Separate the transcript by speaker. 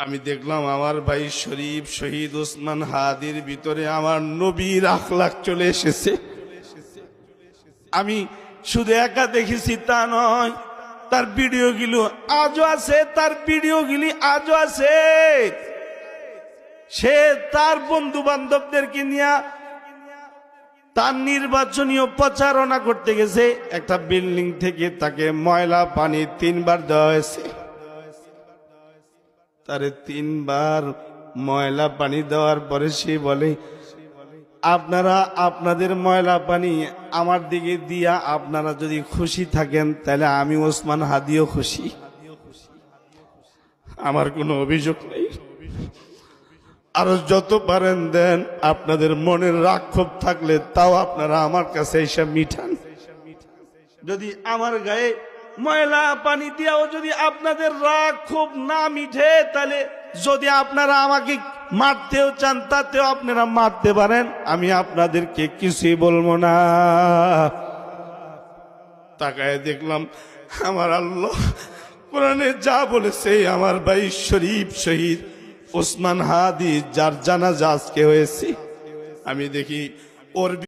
Speaker 1: আমি দেখলাম আমার ভাই শরীফ শহীদ ওসমান হাদির ভিতরে আমার নবীর আখলাক চলে এসেছে। আমি শুধু একা দেখেছি তা নয়, তার ভিডিওগুলো আজও আছে, তার ভিডিওগুলি আজও আছে। সে তার বন্ধু বান্ধবদেরকে নিয়ে তার নির্বাচনীয় প্রচারণা করতে গেছে। একটা বিল্ডিং থেকে তাকে ময়লা পানি 3 বার দেওয়া হয়েছে। তারে 3 বার ময়লা পানি দেওয়ার পরে সে বলে, আপনারা আপনাদের ময়লা পানি আমার দিকে দিয়া আপনারা যদি খুশি থাকেন তাহলে আমি ওসমান হাদিও খুশি, আমার কোনো অভিযোগ নেই। আর যত পারেন দেন, আপনাদের মনের রাগ ক্ষোভ থাকলে তাও আপনারা আমার কাছে এসে মিঠান। যদি আমার গায়ে ময়লা পানি দিয়াও যদি আপনাদের রাগ ক্ষোভ না মিঠে, তাহলে যদি আপনারা আমাকে মারতেও চান তাতেও আপনারা মারতে পারেন, আমি আপনাদেরকে কিছুই বলবো না। তাকায় দেখলাম আমার আল্লাহ কোরআনে যা বলেছে, আমার ভাই শরীফ শহীদ ওসমান হাদি যার জানাজা আজকে হয়েছে, আমি দেখি ওর